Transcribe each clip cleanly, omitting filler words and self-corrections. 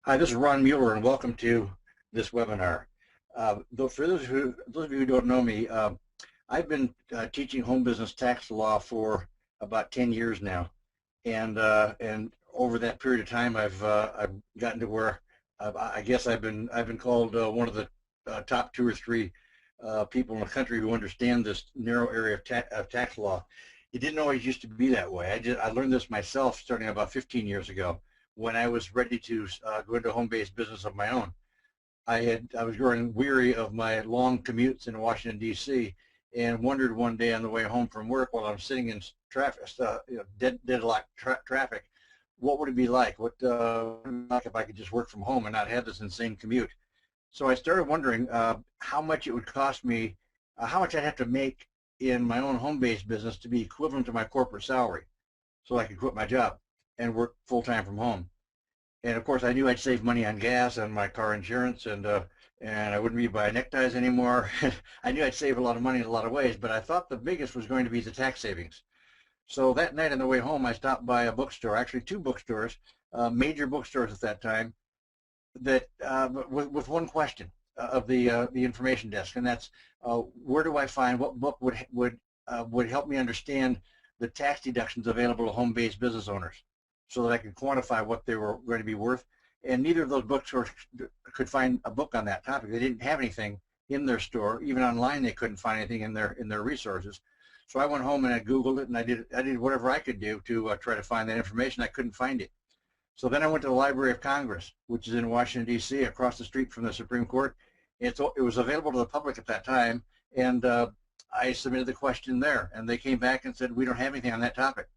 Hi, this is Ron Mueller, and welcome to this webinar. For those of you who don't know me, I've been teaching home business tax law for about 10 years now, and over that period of time, I've gotten to where I guess I've been called one of the top 2 or 3 people in the country who understand this narrow area of tax law. It didn't always used to be that way. I learned this myself starting about 15 years ago, when I was ready to go into a home-based business of my own. I was growing weary of my long commutes in Washington, D.C., and wondered one day on the way home from work, while I'm sitting in traffic, deadlocked traffic, what would it be like? What like if I could just work from home and not have this insane commute? So I started wondering how much it would cost me, how much I'd have to make in my own home-based business to be equivalent to my corporate salary, so I could quit my job and work full-time from home. And of course, I knew I'd save money on gas and my car insurance, and I wouldn't be buying neckties anymore. I knew I'd save a lot of money in a lot of ways, but I thought the biggest was going to be the tax savings. So that night on the way home, I stopped by a bookstore, actually 2 bookstores, major bookstores at that time, that with one question of the information desk, and that's where do I find, what book would help me understand the tax deductions available to home-based business owners, so that I could quantify what they were going to be worth. And neither of those bookstores could find a book on that topic. They didn't have anything in their store. Even online, they couldn't find anything in their resources. So I went home and I Googled it, and I did whatever I could do to try to find that information. I couldn't find it. So then I went to the Library of Congress, which is in Washington, D.C., across the street from the Supreme Court. It was available to the public at that time, and I submitted the question there, and they came back and said, we don't have anything on that topic.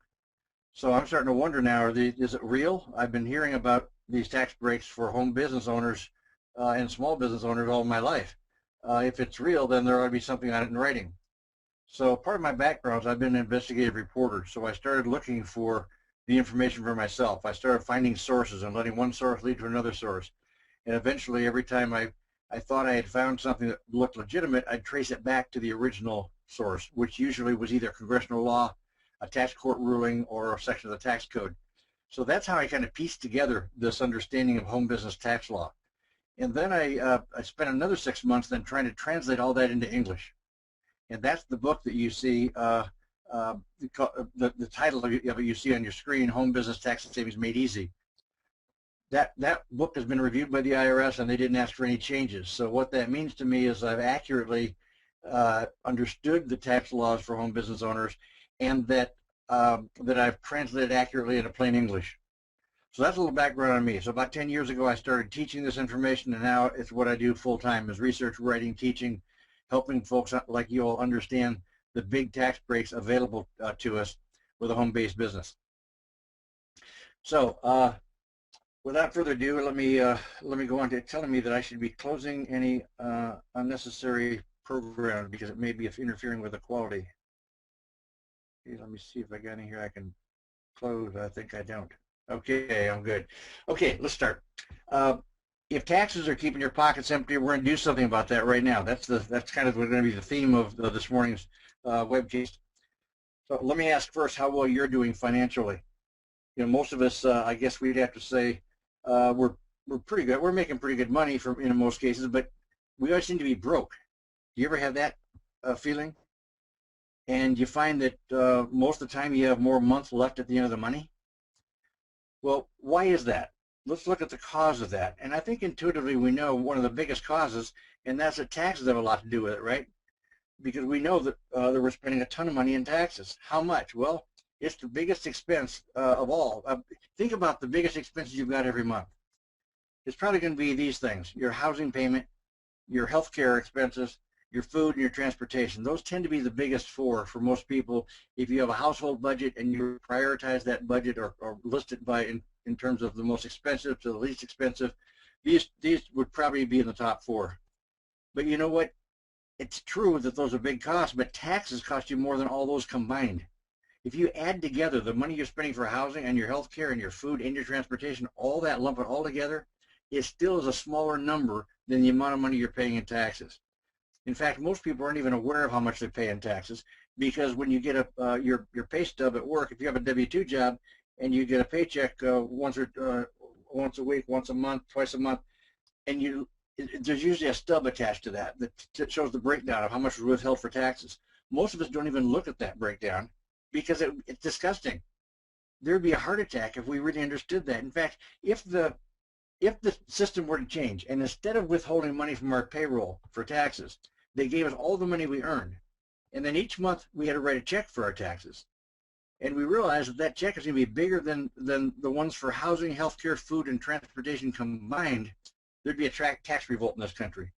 So I'm starting to wonder now, is it real? I've been hearing about these tax breaks for home business owners and small business owners all my life. If it's real, then there ought to be something on it in writing. So part of my background is I've been an investigative reporter, so I started looking for the information for myself. I started finding sources and letting one source lead to another source. And eventually, every time I thought I had found something that looked legitimate, I'd trace it back to the original source, which usually was either congressional law, a tax court ruling, or a section of the tax code. So that's how I kind of pieced together this understanding of home business tax law. And then I spent another 6 months then trying to translate all that into English. And that's the book that you see, the title of it you see on your screen, Home Business Tax Savings Made Easy. That book has been reviewed by the IRS, and they didn't ask for any changes. So what that means to me is I've accurately understood the tax laws for home business owners, and that I've translated accurately into plain English. So that's a little background on me. So about 10 years ago, I started teaching this information, and now it's what I do full-time, is research, writing, teaching, helping folks like you all understand the big tax breaks available to us with a home-based business. So without further ado, let me go on to telling me that I should be closing any unnecessary program, because it may be interfering with the quality. Okay, let me see if I got any here I can close. I think I don't. Okay, I'm good. Okay, let's start. If taxes are keeping your pockets empty, we're going to do something about that right now. That's kind of going to be the theme of this morning's webcast. So let me ask first how well you're doing financially. You know, most of us, I guess we'd have to say, we're pretty good. We're making pretty good money in most cases, but we always seem to be broke. Do you ever have that feeling? And you find that most of the time you have more months left at the end of the money? Well, why is that? Let's look at the cause of that. And I think intuitively we know one of the biggest causes, and that's that taxes have a lot to do with it, right? Because we know that we're spending a ton of money in taxes. How much? Well, it's the biggest expense of all. Think about the biggest expenses you've got every month. It's probably going to be these things: your housing payment, your health care expenses, your food, and your transportation. Those tend to be the biggest four for most people. If you have a household budget and you prioritize that budget, or list it by in terms of the most expensive to the least expensive, these would probably be in the top 4. But you know what? It's true that those are big costs, but taxes cost you more than all those combined. If you add together the money you're spending for housing and your health care and your food and your transportation, all that, lump it all together, it still is a smaller number than the amount of money you're paying in taxes. In fact, most people aren't even aware of how much they pay in taxes, because when you get your pay stub at work, if you have a W-2 job and you get a paycheck once once a week, once a month, twice a month, and there's usually a stub attached to that that shows the breakdown of how much was withheld for taxes. Most of us don't even look at that breakdown because it's disgusting. There'd be a heart attack if we really understood that. In fact, if the system were to change and instead of withholding money from our payroll for taxes, they gave us all the money we earned, and then each month we had to write a check for our taxes, and we realized that check is going to be bigger than the ones for housing, healthcare, food, and transportation combined, there'd be a tax revolt in this country.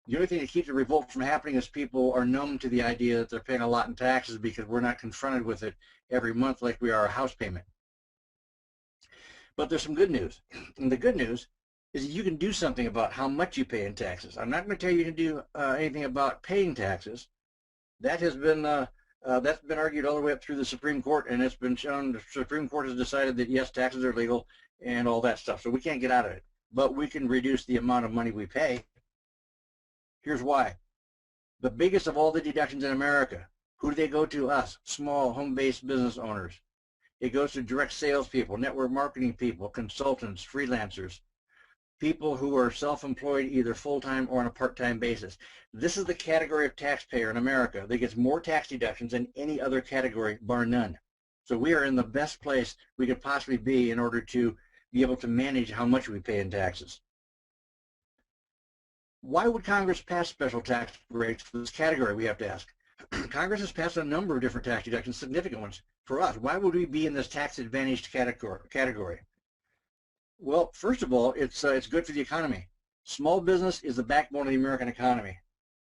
The only thing that keeps the revolt from happening is people are numb to the idea that they're paying a lot in taxes because we're not confronted with it every month like we are a house payment. But there's some good news. And the good news is that you can do something about how much you pay in taxes. I'm not going to tell you to do anything about paying taxes. That has been that's been argued all the way up through the Supreme Court, and it's been shown the Supreme Court has decided that yes, taxes are legal and all that stuff. So we can't get out of it. But we can reduce the amount of money we pay. Here's why. The biggest of all the deductions in America, who do they go to? Us, small home-based business owners. It goes to direct salespeople, network marketing people, consultants, freelancers, people who are self-employed either full-time or on a part-time basis. This is the category of taxpayer in America that gets more tax deductions than any other category, bar none. So we are in the best place we could possibly be in order to be able to manage how much we pay in taxes. Why would Congress pass special tax rates for this category, we have to ask. Congress has passed a number of different tax deductions, significant ones, for us. Why would we be in this tax-advantaged category? Well, first of all, it's good for the economy. Small business is the backbone of the American economy.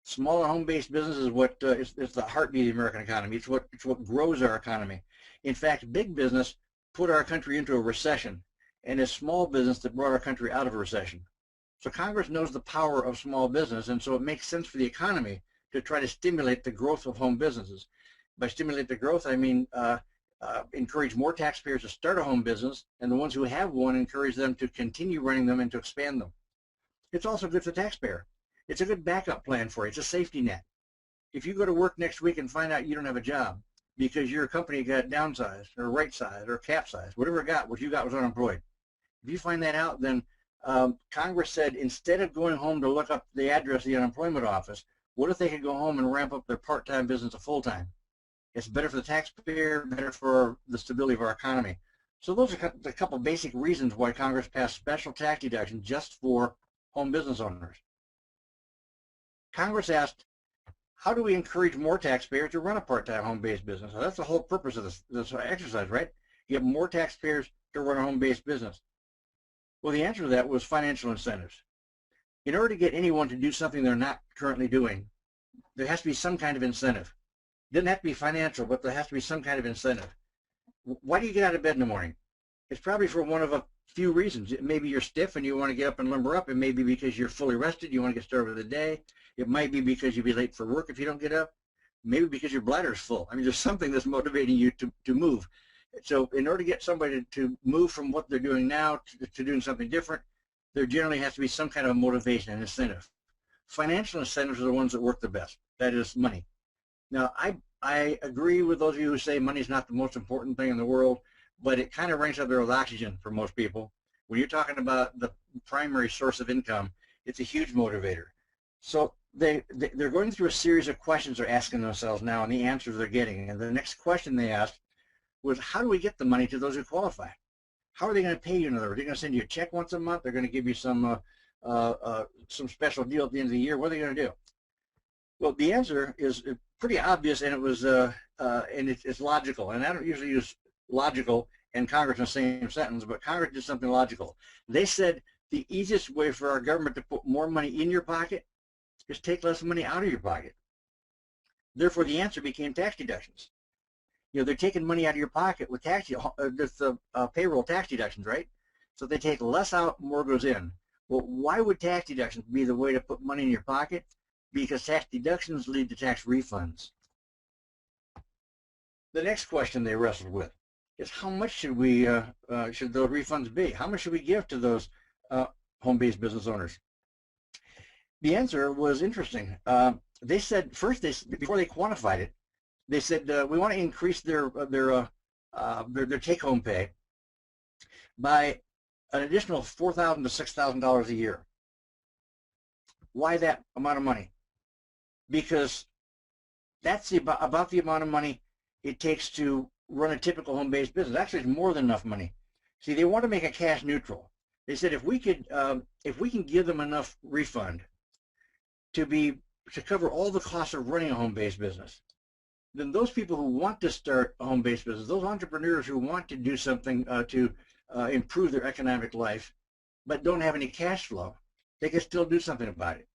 Small and home-based business is what is the heartbeat of the American economy. It's what grows our economy. In fact, big business put our country into a recession, and it's small business that brought our country out of a recession. So Congress knows the power of small business, and so it makes sense for the economy to try to stimulate the growth of home businesses. By stimulate the growth, I mean encourage more taxpayers to start a home business, and the ones who have one, encourage them to continue running them and to expand them. It's also good for the taxpayer. It's a good backup plan for you. It's a safety net. If you go to work next week and find out you don't have a job because your company got downsized or right-sized or cap-sized, whatever it got, what you got was unemployed. If you find that out, then Congress said instead of going home to look up the address of the unemployment office, what if they could go home and ramp up their part-time business to full-time? It's better for the taxpayer, better for the stability of our economy. So those are a couple basic reasons why Congress passed special tax deductions just for home business owners. Congress asked, how do we encourage more taxpayers to run a part-time home-based business? So that's the whole purpose of this exercise, right? Get more taxpayers to run a home-based business. Well, the answer to that was financial incentives. In order to get anyone to do something they're not currently doing, there has to be some kind of incentive. It doesn't have to be financial, but there has to be some kind of incentive. Why do you get out of bed in the morning? It's probably for one of a few reasons. Maybe you're stiff and you want to get up and limber up. It may be because you're fully rested, you want to get started with the day. It might be because you'll be late for work if you don't get up. Maybe because your bladder's full. I mean, there's something that's motivating you to move. So in order to get somebody to move from what they're doing now to doing something different, there generally has to be some kind of motivation and incentive. Financial incentives are the ones that work the best. That is money. Now, I agree with those of you who say money is not the most important thing in the world, but it kind of ranks up there with oxygen for most people. When you're talking about the primary source of income, it's a huge motivator. So they're going through a series of questions they're asking themselves now and the answers they're getting. And the next question they asked was, how do we get the money to those who qualify? How are they going to pay you? In other words, they're going to send you a check once a month. They're going to give you some special deal at the end of the year. What are they going to do? Well, the answer is pretty obvious, and it was it's logical. And I don't usually use logical and Congress in the same sentence, but Congress did something logical. They said the easiest way for our government to put more money in your pocket is take less money out of your pocket. Therefore, the answer became tax deductions. You know, they're taking money out of your pocket with payroll tax deductions, right? So they take less out, more goes in. Well, why would tax deductions be the way to put money in your pocket? Because tax deductions lead to tax refunds. The next question they wrestled with is how much should those refunds be? How much should we give to those home-based business owners? The answer was interesting. They said first, before they quantified it, they said we want to increase their take-home pay by an additional $4,000 to $6,000 a year. Why that amount of money? Because that's about the amount of money it takes to run a typical home-based business. Actually, it's more than enough money. See, they want to make it cash neutral. They said if we can give them enough refund to cover all the costs of running a home-based business, then those people who want to start a home-based business, those entrepreneurs who want to do something to improve their economic life, but don't have any cash flow, they can still do something about it.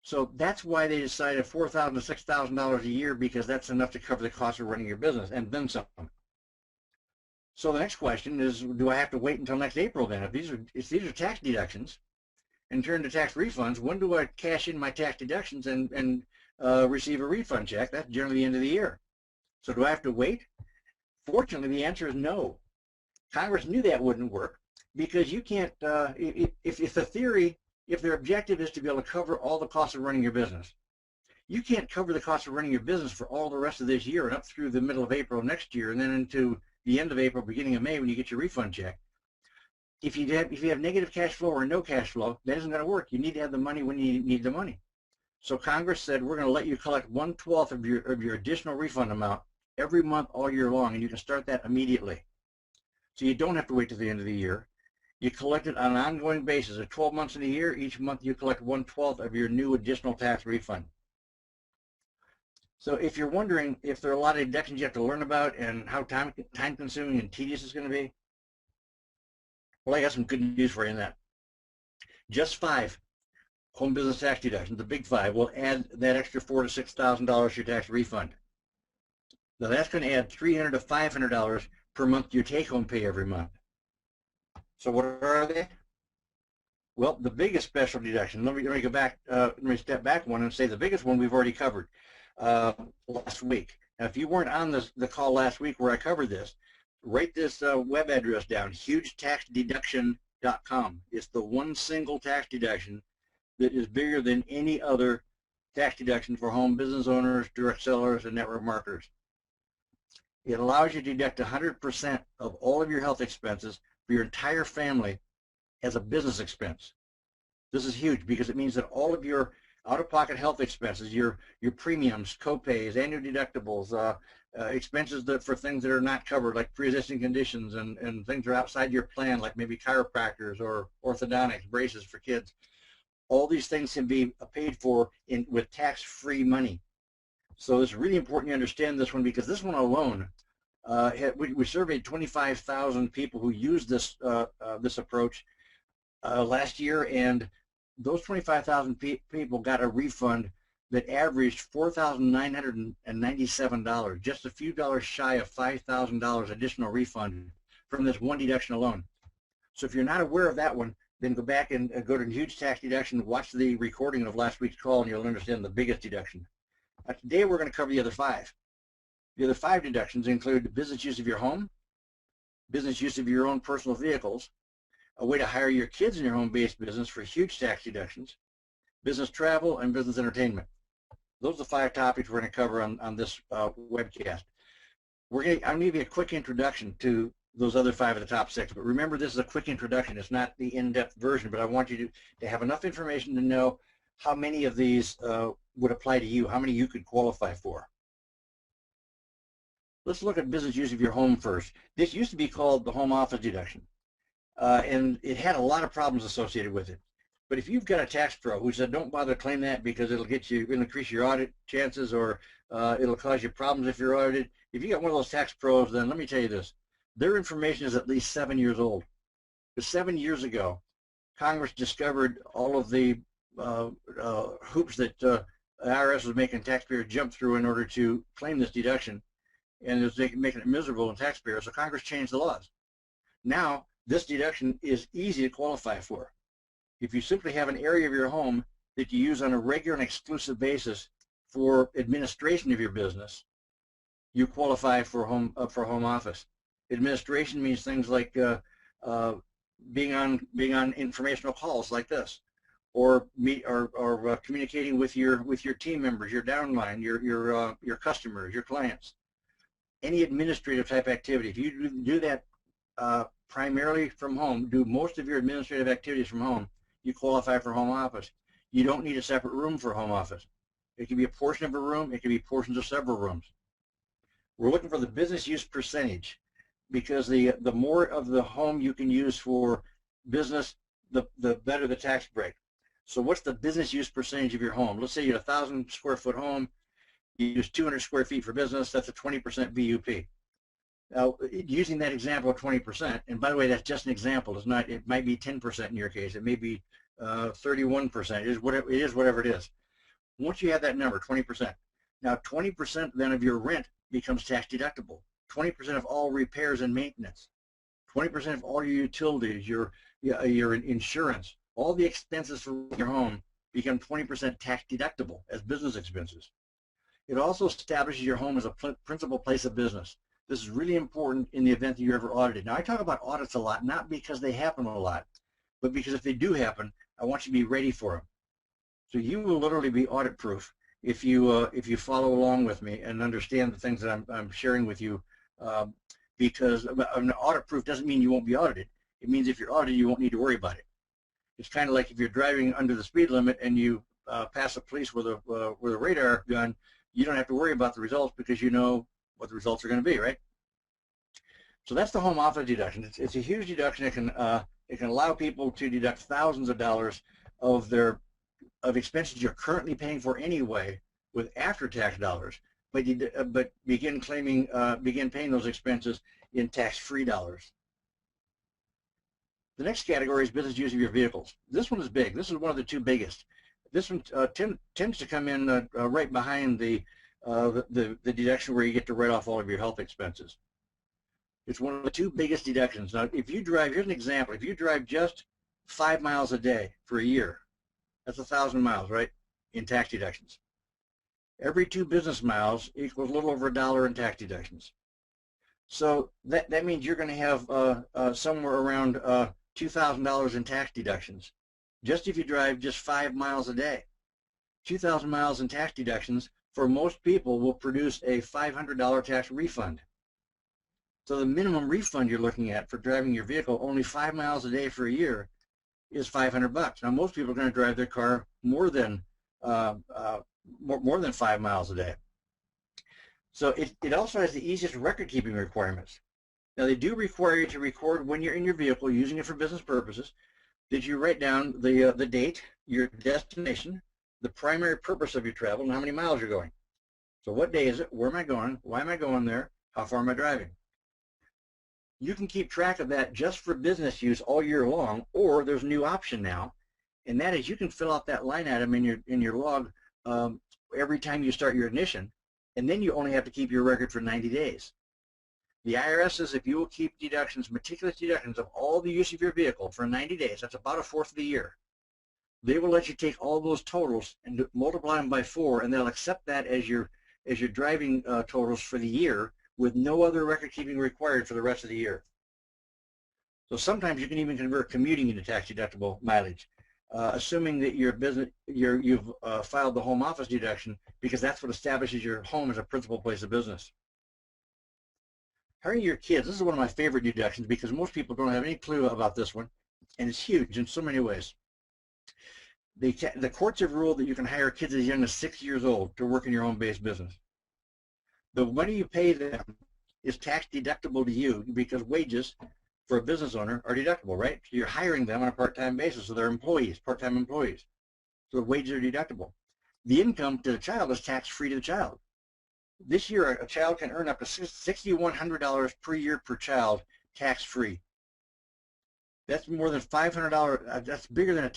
So that's why they decided $4,000 to $6,000 a year, because that's enough to cover the cost of running your business and then some. So the next question is, do I have to wait until next April then? If these are tax deductions and turn to tax refunds, when do I cash in my tax deductions and receive a refund check? That's generally the end of the year. So do I have to wait? Fortunately, the answer is no. Congress knew that wouldn't work, because you can't, if their objective is to be able to cover all the costs of running your business, you can't cover the cost of running your business for all the rest of this year and up through the middle of April next year and then into the end of April, beginning of May when you get your refund check. If you have negative cash flow or no cash flow, that isn't going to work. You need to have the money when you need the money. So Congress said, we're going to let you collect 1/12 of your additional refund amount every month all year long, and you can start that immediately. So you don't have to wait till the end of the year. You collect it on an ongoing basis. At 12 months in a year, each month you collect 1/12 of your new additional tax refund. So if you're wondering if there are a lot of deductions you have to learn about and how time-consuming and tedious it's going to be, well, I got some good news for you in that. Just 5 home business tax deductions, the big 5, will add that extra $4,000 to $6,000 to your tax refund. Now that's going to add $300 to $500 per month to your take-home pay every month. So what are they? Well, the biggest special deduction, let me go back, let me step back one and say the biggest one we've already covered last week. Now, if you weren't on the call last week where I covered this, write this web address down, hugetaxdeduction.com. It's the one single tax deduction that is bigger than any other tax deduction for home business owners, direct sellers, and network marketers. It allows you to deduct 100% of all of your health expenses for your entire family as a business expense. This is huge because it means that all of your out-of-pocket health expenses, your premiums, co-pays, annual deductibles, expenses for things that are not covered, like pre-existing conditions and things that are outside your plan, like maybe chiropractors or orthodontics, braces for kids. All these things can be paid for with tax-free money. So it's really important you understand this one, because this one alone, we surveyed 25,000 people who used this approach last year, and those 25,000 people got a refund that averaged $4,997, just a few dollars shy of $5,000 additional refund from this one deduction alone. So if you're not aware of that one, then go back and go to Huge Tax Deduction, watch the recording of last week's call, and you'll understand the biggest deduction. Today we're going to cover the other 5. The other 5 deductions include business use of your home, business use of your own personal vehicles, a way to hire your kids in your home-based business for huge tax deductions, business travel, and business entertainment. Those are the 5 topics we're going to cover on this webcast. I'm going to give you a quick introduction to those other 5 of the top 6, but remember, this is a quick introduction. It's not the in-depth version, but I want you to have enough information to know how many of these would apply to you, how many you could qualify for. Let's look at business use of your home first. This used to be called the home office deduction. And it had a lot of problems associated with it. But if you've got a tax pro who said, don't bother claim that because it'll increase your audit chances, or it'll cause you problems if you're audited. If you got one of those tax pros, then let me tell you this, their information is at least 7 years old. Because 7 years ago, Congress discovered all of the hoops that the IRS was making taxpayers jump through in order to claim this deduction, and it was making it miserable on taxpayers, so Congress changed the laws. Now, this deduction is easy to qualify for. If you simply have an area of your home that you use on a regular and exclusive basis for administration of your business, you qualify for home office. Administration means things like being on informational calls like this, or communicating with your team members, your downline, your customers, your clients. Any administrative type activity. If you do that primarily from home, do most of your administrative activities from home, you qualify for home office. You don't need a separate room for home office. It can be a portion of a room. It can be portions of several rooms. We're looking for the business use percentage, because the more of the home you can use for business, the better the tax break. So what's the business use percentage of your home? Let's say you have a 1,000 square foot home. You use 200 square feet for business. That's a 20% BUP. Now, using that example of 20%, and by the way, that's just an example. It's not. It might be 10% in your case. It may be 31%. It is whatever it is. Once you have that number, 20%. Now, 20% then of your rent becomes tax deductible. 20% of all repairs and maintenance. 20% of all your utilities, your insurance, all the expenses for your home become 20% tax deductible as business expenses. It also establishes your home as a principal place of business. This is really important in the event that you're ever audited. Now, I talk about audits a lot, not because they happen a lot, but because if they do happen, I want you to be ready for them. So you will literally be audit proof if you follow along with me and understand the things that I'm sharing with you. Because an audit proof doesn't mean you won't be audited. It means if you're audited, you won't need to worry about it. It's kind of like if you're driving under the speed limit and you pass the police with a radar gun, you don't have to worry about the results because you know what the results are going to be, right? So that's the home office deduction. It's a huge deduction. It can allow people to deduct thousands of dollars of expenses you're currently paying for anyway with after-tax dollars, but begin paying those expenses in tax-free dollars. The next category is business use of your vehicles. This one is big. This is one of the two biggest. This one tends to come in right behind the deduction where you get to write off all of your health expenses. It's one of the two biggest deductions. Now, if you drive, here's an example. If you drive just 5 miles a day for a year, that's 1,000 miles, right, in tax deductions. Every 2 business miles equals a little over $1 in tax deductions. So that means you're going to have somewhere around $2,000 in tax deductions, just if you drive just 5 miles a day. 2,000 miles in tax deductions for most people will produce a $500 tax refund. So the minimum refund you're looking at for driving your vehicle only 5 miles a day for a year is $500. Now most people are going to drive their car more than 5 miles a day. So it also has the easiest record-keeping requirements. Now they do require you to record when you're in your vehicle using it for business purposes. Did you write down the date, your destination, the primary purpose of your travel, and how many miles you're going? So what day is it? Where am I going? Why am I going there? How far am I driving? You can keep track of that just for business use all year long, or there's a new option now, and that is you can fill out that line item in your log every time you start your ignition, and then you only have to keep your record for 90 days. The IRS says if you will keep deductions, meticulous deductions of all the use of your vehicle for 90 days, that's about 1/4 of the year, they will let you take all those totals and multiply them by 4, and they'll accept that as your driving totals for the year, with no other record keeping required for the rest of the year. So sometimes you can even convert commuting into tax deductible mileage, assuming that you've filed the home office deduction, because that's what establishes your home as a principal place of business. Hiring your kids, this is one of my favorite deductions because most people don't have any clue about this one, and it's huge in so many ways. The courts have ruled that you can hire kids as young as 6 years old to work in your home-based business. The money you pay them is tax deductible to you because wages for a business owner are deductible, right? So you're hiring them on a part-time basis, so they're employees, part-time employees. So the wages are deductible. The income to the child is tax-free to the child. This year, a child can earn up to $6,100 per year per child tax-free. That's more than $500. That's bigger than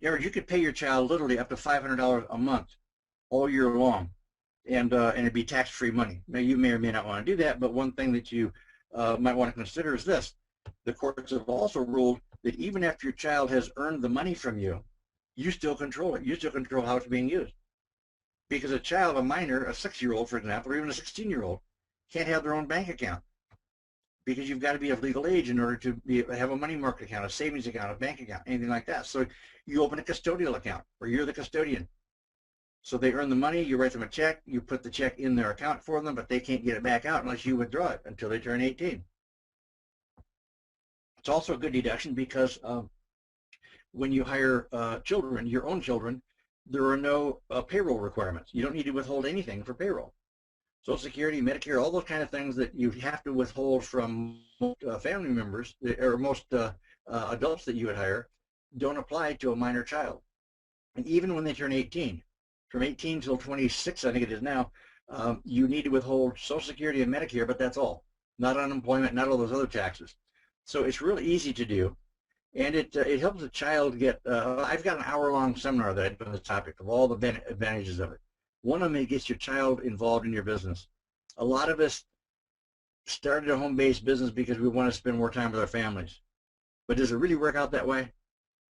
you could pay your child literally up to $500 a month all year long, and it'd be tax-free money. Now you may or may not want to do that, but one thing that you might want to consider is this: the courts have also ruled that even after your child has earned the money from you, you still control it. You still control how it's being used. Because a child, a minor, a 6-year-old, for example, or even a 16-year-old, can't have their own bank account because you've got to be of legal age in order to have a money market account, a savings account, a bank account, anything like that. So you open a custodial account, or you're the custodian. So they earn the money, you write them a check, you put the check in their account for them, but they can't get it back out unless you withdraw it until they turn 18. It's also a good deduction because when you hire children, your own children, there are no payroll requirements. You don't need to withhold anything for payroll. Social Security, Medicare, all those kind of things that you have to withhold from family members or most adults that you would hire don't apply to a minor child. And even when they turn 18, from 18 till 26, I think it is now, you need to withhold Social Security and Medicare, but that's all. Not unemployment, not all those other taxes. So it's really easy to do. And it helps a child get, I've got an hour-long seminar that I do on the topic of all the advantages of it. One of them, it gets your child involved in your business. A lot of us started a home-based business because we want to spend more time with our families. But does it really work out that way?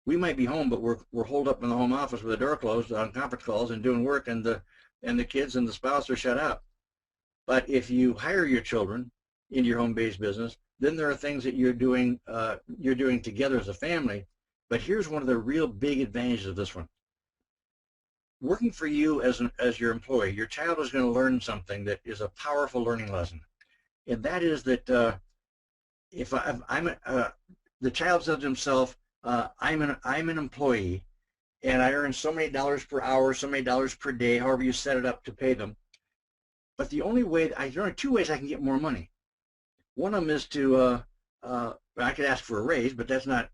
We might be home, but we're holed up in the home office with the door closed on conference calls and doing work, and the kids and the spouse are shut out. But if you hire your children into your home-based business, then there are things that you're doing together as a family. But here's one of the real big advantages of this one. Working for you as your employee, your child is going to learn something that is a powerful learning lesson, and that is that the child says to himself, I'm an employee, and I earn so many dollars per hour, so many dollars per day, however you set it up to pay them. But there are only two ways I can get more money. One of them is to I could ask for a raise, but that's not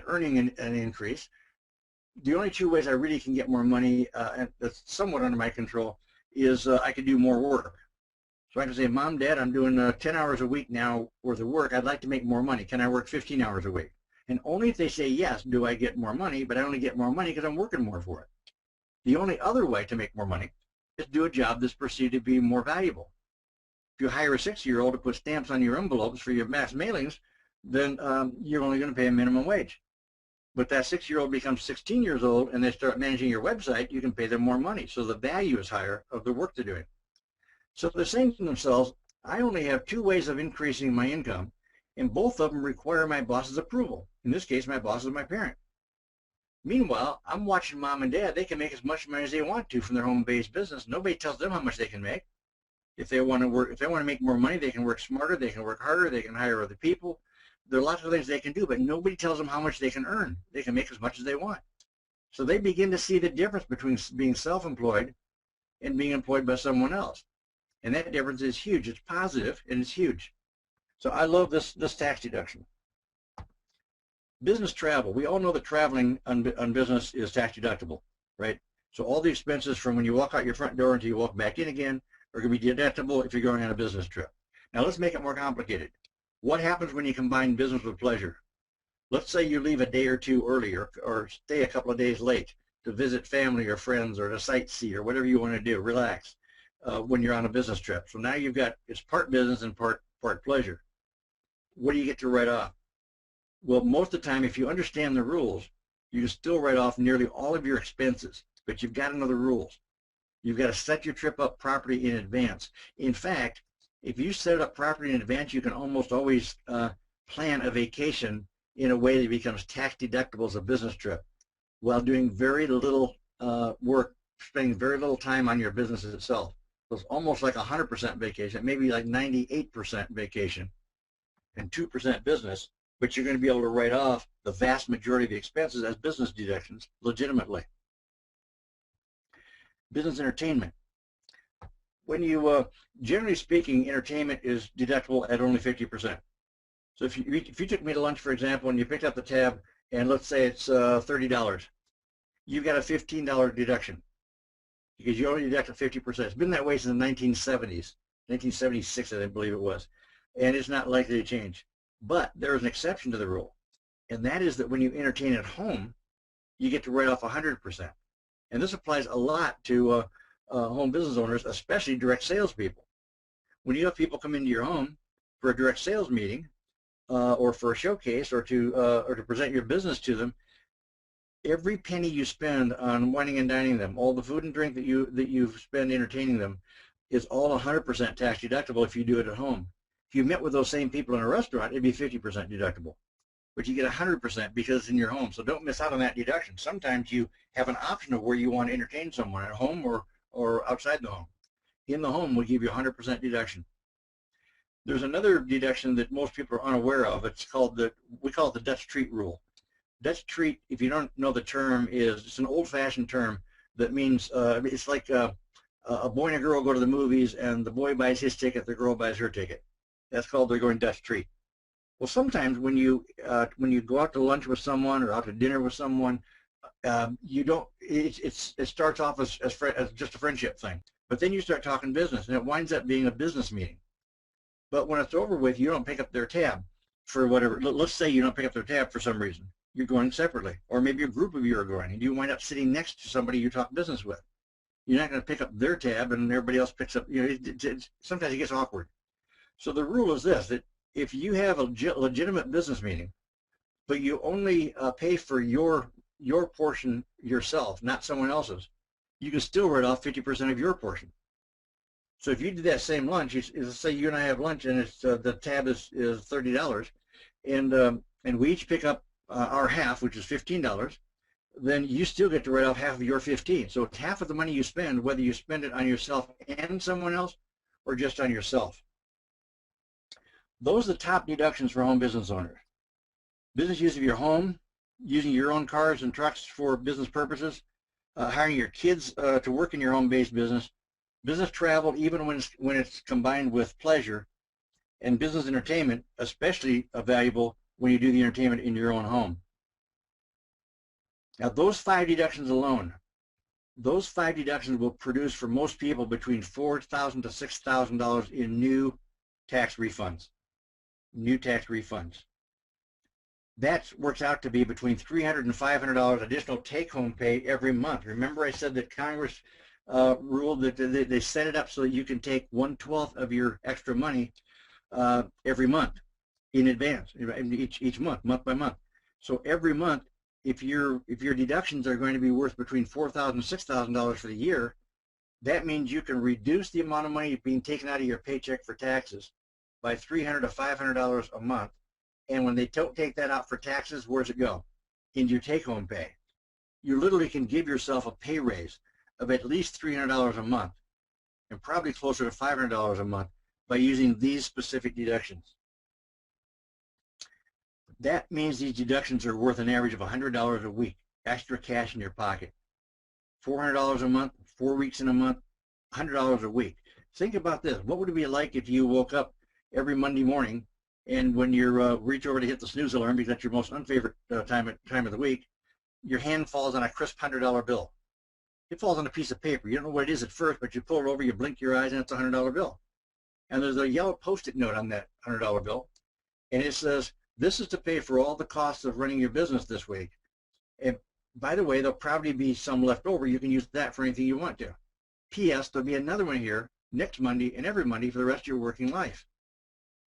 earning an increase. The only two ways I really can get more money, and that's somewhat under my control, is I could do more work. So I can say, Mom, Dad, I'm doing 10 hours a week now worth of work. I'd like to make more money. Can I work 15 hours a week? And only if they say yes do I get more money, but I only get more money because I'm working more for it. The only other way to make more money is to do a job that's perceived to be more valuable. If you hire a 6-year-old to put stamps on your envelopes for your mass mailings, then you're only going to pay a minimum wage. But that 6-year-old becomes 16 years old and they start managing your website, you can pay them more money. So the value is higher of the work they're doing. So they're saying to themselves, I only have two ways of increasing my income, and both of them require my boss's approval. In this case, my boss is my parent. Meanwhile, I'm watching Mom and Dad. They can make as much money as they want to from their home-based business. Nobody tells them how much they can make. If they want to make more money, they can work smarter, they can work harder, they can hire other people. There are lots of things they can do, but nobody tells them how much they can earn. They can make as much as they want. So they begin to see the difference between being self-employed and being employed by someone else. And that difference is huge. It's positive and it's huge. So I love this tax deduction. Business travel. We all know that traveling on business is tax deductible, right? So all the expenses from when you walk out your front door until you walk back in again are going to be deductible if you're going on a business trip. Now let's make it more complicated. What happens when you combine business with pleasure? Let's say you leave a day or two early or stay a couple of days late to visit family or friends or to sightsee or whatever you want to do, relax when you're on a business trip. So now it's part business and part pleasure. What do you get to write off? Well, most of the time, if you understand the rules, you can still write off nearly all of your expenses, but you've got another rules. You've got to set your trip up properly in advance. In fact, if you set it up properly in advance, you can almost always plan a vacation in a way that becomes tax deductible as a business trip while doing very little work, spending very little time on your business itself. So it's almost like 100% vacation, maybe like 98% vacation and 2% business, but you're going to be able to write off the vast majority of the expenses as business deductions legitimately. Business entertainment. When you, generally speaking, entertainment is deductible at only 50%. So if you took me to lunch, for example, and you picked up the tab, and let's say it's $30, you've got a $15 deduction because you only deduct 50%. It's been that way since the 1970s, 1976, I believe it was, and it's not likely to change. But there is an exception to the rule, and that is that when you entertain at home, you get to write off 100%. And this applies a lot to home business owners, especially direct sales people. When you have people come into your home for a direct sales meeting or for a showcase or to present your business to them, every penny you spend on wining and dining them, all the food and drink that you spend entertaining them, is all 100% tax deductible if you do it at home. If you met with those same people in a restaurant, it'd be 50% deductible. But you get 100% because it's in your home. So don't miss out on that deduction. Sometimes you have an option of where you want to entertain someone, at home or outside the home. In the home, we'll give you 100% deduction. There's another deduction that most people are unaware of. It's called we call it the Dutch treat rule. Dutch treat, if you don't know the term, it's an old-fashioned term that means it's like a boy and a girl go to the movies and the boy buys his ticket, the girl buys her ticket. That's called they're going Dutch treat. Well, sometimes when you go out to lunch with someone or out to dinner with someone, you don't. It starts off as just a friendship thing, but then you start talking business, and it winds up being a business meeting. But when it's over with, you don't pick up their tab for whatever. Let's say you don't pick up their tab for some reason. You're going separately, or maybe a group of you are going, and you wind up sitting next to somebody you talk business with. You're not going to pick up their tab, and everybody else picks up. You know, sometimes it gets awkward. So the rule is this: that if you have a legitimate business meeting, but you only pay for your portion yourself, not someone else's, you can still write off 50% of your portion. So if you do that same lunch, let's say you and I have lunch, and it's the tab is $30, and we each pick up our half, which is $15. Then you still get to write off half of your 15. So it's half of the money you spend, whether you spend it on yourself and someone else, or just on yourself. Those are the top deductions for home business owners. Business use of your home, using your own cars and trucks for business purposes, hiring your kids to work in your home-based business, business travel, even when it's combined with pleasure, and business entertainment, especially valuable when you do the entertainment in your own home. Now, those 5 deductions alone, those 5 deductions will produce for most people between $4,000 to $6,000 in new tax refunds. New tax refunds. That works out to be between $300 and $500 additional take-home pay every month. Remember, I said that Congress ruled that they set it up so that you can take 1/12 of your extra money every month in advance, each month, month by month. So every month, if your deductions are going to be worth between $4,000 and $6,000 for the year, that means you can reduce the amount of money being taken out of your paycheck for taxes by $300 to $500 a month. And when they take that out for taxes, where does it go? Into your take-home pay. You literally can give yourself a pay raise of at least $300 a month, and probably closer to $500 a month, by using these specific deductions. That means these deductions are worth an average of $100 a week, extra cash in your pocket. $400 a month, 4 weeks in a month, $100 a week. Think about this. What would it be like if you woke up every Monday morning, and when you reach over to hit the snooze alarm, because that's your most unfavorite time of the week, your hand falls on a crisp $100 bill. It falls on a piece of paper. You don't know what it is at first, but you pull it over, you blink your eyes, and it's a $100 bill. And there's a yellow Post-it note on that $100 bill, and it says, "This is to pay for all the costs of running your business this week. And by the way, there'll probably be some left over. You can use that for anything you want to. P.S. There'll be another one here next Monday and every Monday for the rest of your working life."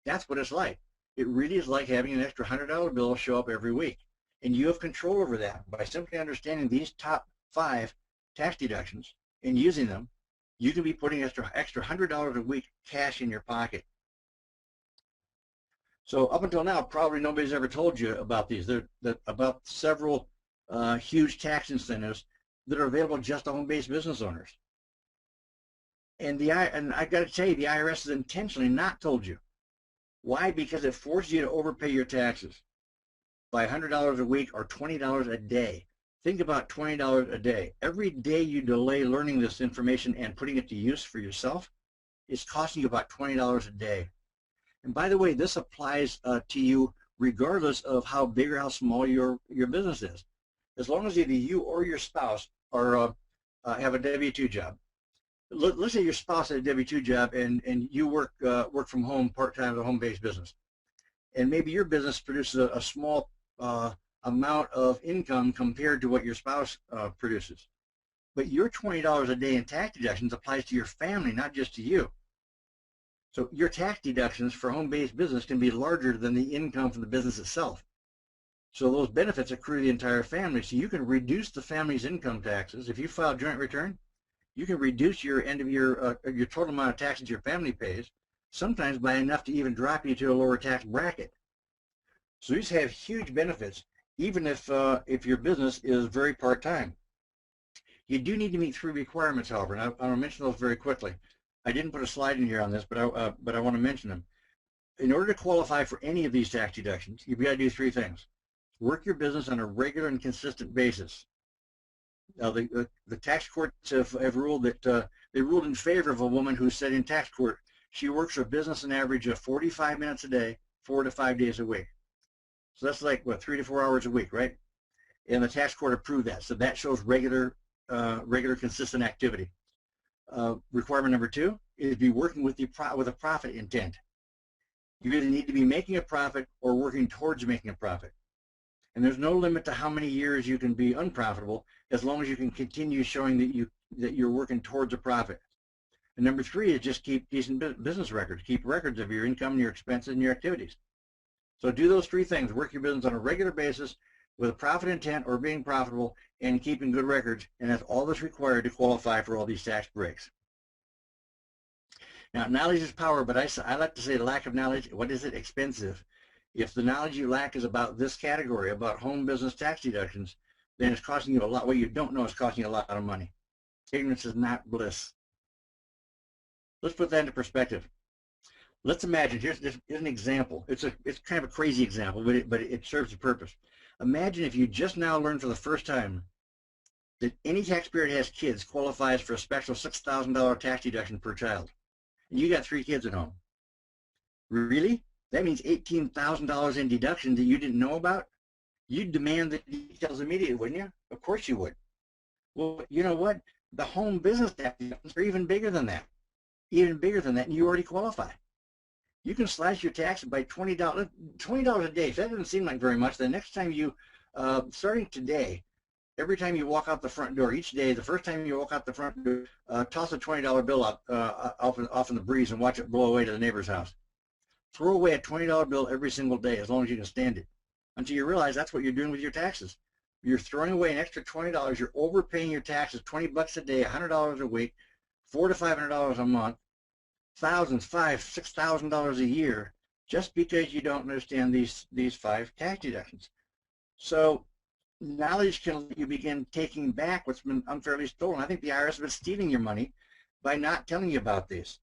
That's what it's like. It really is like having an extra $100 bill show up every week. And you have control over that by simply understanding these top 5 tax deductions and using them. You can be putting extra $100 a week cash in your pocket. So up until now, probably nobody's ever told you about these. They're about several huge tax incentives that are available just to home-based business owners. And I got to tell you, the IRS has intentionally not told you. Why? Because it forces you to overpay your taxes by $100 a week or $20 a day. Think about $20 a day. Every day you delay learning this information and putting it to use for yourself, it's costing you about $20 a day. And by the way, this applies to you regardless of how big or how small your business is. As long as either you or your spouse are have a W-2 job. Let's say your spouse has a W-2 job and you work from home part-time at a home-based business. And maybe your business produces a small amount of income compared to what your spouse produces. But your $20 a day in tax deductions applies to your family, not just to you. So your tax deductions for home-based business can be larger than the income from the business itself. So those benefits accrue to the entire family. So you can reduce the family's income taxes. If you file a joint return, you can reduce your end of your total amount of taxes your family pays, sometimes by enough to even drop you to a lower tax bracket. So these have huge benefits, even if your business is very part-time. You do need to meet 3 requirements, however, and I want to mention those very quickly. I didn't put a slide in here on this, but I want to mention them. in order to qualify for any of these tax deductions, you've got to do three things. Work your business on a regular and consistent basis. Now, the tax courts have ruled that they ruled in favor of a woman who said in tax court she works her business an average of 45 minutes a day, 4 to 5 days a week. So that's like, what, 3 to 4 hours a week, right? And the tax court approved that. So that shows regular, consistent activity. Requirement number 2 is be working with a profit intent. You either need to be making a profit or working towards making a profit. And there's no limit to how many years you can be unprofitable as long as you can continue showing that you're working towards a profit. And number 3 is just keep decent business records. Keep records of your income, your expenses, and your activities. So do those 3 things. Work your business on a regular basis with a profit intent or being profitable and keeping good records, and that's all that's required to qualify for all these tax breaks. Now, knowledge is power, but I like to say lack of knowledge, what is it? Expensive. If the knowledge you lack is about this category, about home business tax deductions, then it's costing you a lot. What you don't know is costing you a lot of money. Ignorance is not bliss. Let's put that into perspective. Let's imagine, here's an example. It's kind of a crazy example, but it serves a purpose. Imagine if you just now learned for the first time that any taxpayer that has kids qualifies for a special $6,000 tax deduction per child. And you got 3 kids at home. Really? That means $18,000 in deductions that you didn't know about? You'd demand the details immediately, wouldn't you? Of course you would. Well, you know what? The home business tax deductions are even bigger than that. Even bigger than that, and you already qualify. You can slash your taxes by $20 a day. If that doesn't seem like very much, the next time you, starting today, every time you walk out the front door, each day, the first time you walk out the front door, toss a $20 bill up off in the breeze and watch it blow away to the neighbor's house. Throw away a $20 bill every single day as long as you can stand it until you realize that's what you're doing with your taxes. You're throwing away an extra $20. You're overpaying your taxes, 20 bucks a day, $100 a week, $400 to $500 a month, thousands, $5,000 to $6,000 a year, just because you don't understand these 5 tax deductions. So knowledge can let you begin taking back what's been unfairly stolen. I think the IRS has been stealing your money by not telling you about these.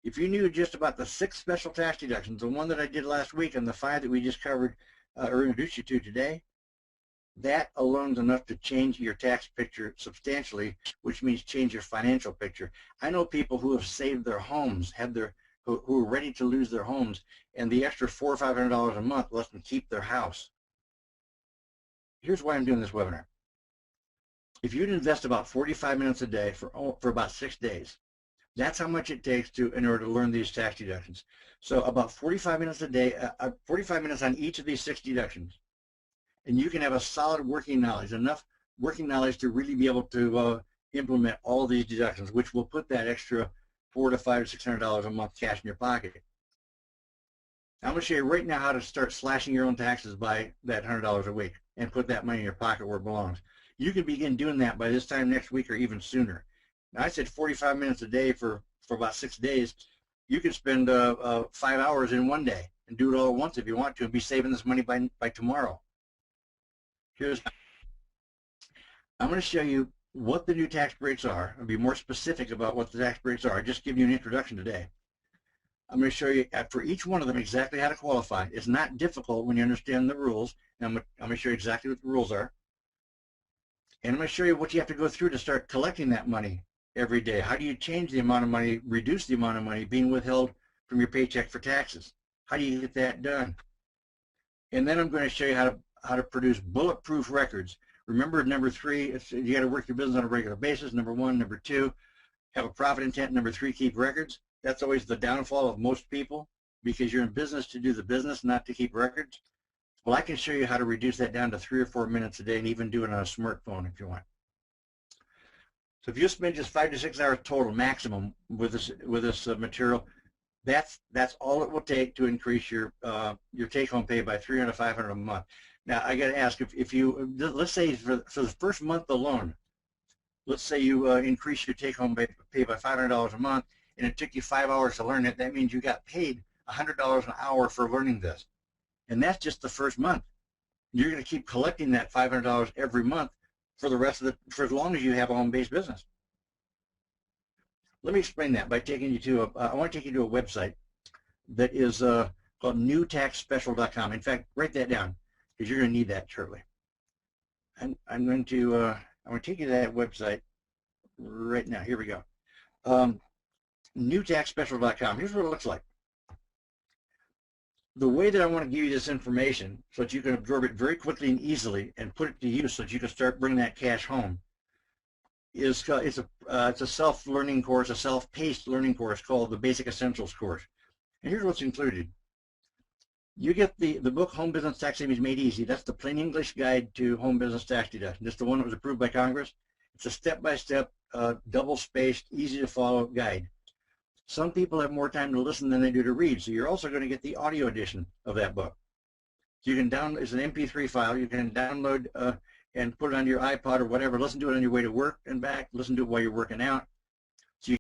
If you knew just about the 6 special tax deductions, the one that I did last week and the 5 that we just covered or introduced you to today, that alone is enough to change your tax picture substantially, which means change your financial picture. I know people who have saved their homes, who are ready to lose their homes, and the extra $400 or $500 a month lets them keep their house. Here's why I'm doing this webinar. If you'd invest about 45 minutes a day for about 6 days, that's how much it takes in order to learn these tax deductions. So about 45 minutes a day, 45 minutes on each of these 6 deductions. And you can have a solid working knowledge, enough working knowledge to really be able to implement all these deductions, which will put that extra $400 to $500 to $600 a month cash in your pocket. I'm going to show you right now how to start slashing your own taxes by that $100 a week and put that money in your pocket where it belongs. You can begin doing that by this time next week or even sooner. Now, I said 45 minutes a day for about 6 days. You can spend 5 hours in one day and do it all at once if you want to and be saving this money by tomorrow. I'm going to show you what the new tax breaks are and be more specific about what the tax breaks are. I'll just give you an introduction today. I'm going to show you for each one of them exactly how to qualify. It's not difficult when you understand the rules. And I'm going to show you exactly what the rules are. And I'm going to show you what you have to go through to start collecting that money every day. How do you change the amount of money, reduce the amount of money being withheld from your paycheck for taxes? How do you get that done? And then I'm going to show you how to produce bulletproof records. Remember, number 3, you got to work your business on a regular basis. Number 1, number 2, have a profit intent. Number 3, keep records. That's always the downfall of most people because you're in business to do the business, not to keep records. Well, I can show you how to reduce that down to 3 or 4 minutes a day and even do it on a smartphone if you want. So if you spend just 5 to 6 hours total maximum with this material, that's all it will take to increase your take-home pay by $300 to $500 a month. Now I got to ask, if you let's say for the first month alone, let's say you increase your take-home pay by $500 a month, and it took you 5 hours to learn it. That means you got paid $100 an hour for learning this, and that's just the first month. You're going to keep collecting that $500 every month for the rest of for as long as you have a home-based business. Let me explain that by taking you to I want to take you to a website that is called newtaxspecial.com. In fact, write that down because you're going to need that shortly. And I'm going to take you to that website right now. Here we go. Newtaxspecial.com. Here's what it looks like. The way that I want to give you this information so that you can absorb it very quickly and easily and put it to use so that you can start bringing that cash home is it's a self-learning course, a self-paced learning course called the Basic Essentials course. And here's what's included. You get the book Home Business Tax Savings Made Easy. That's the plain English guide to home business tax deduction. This is the one that was approved by Congress. It's a step-by-step, double-spaced, easy-to-follow guide. Some people have more time to listen than they do to read, so you're also going to get the audio edition of that book. So you can download, it's an MP3 file. You can download and put it on your iPod or whatever. Listen to it on your way to work and back. Listen to it while you're working out.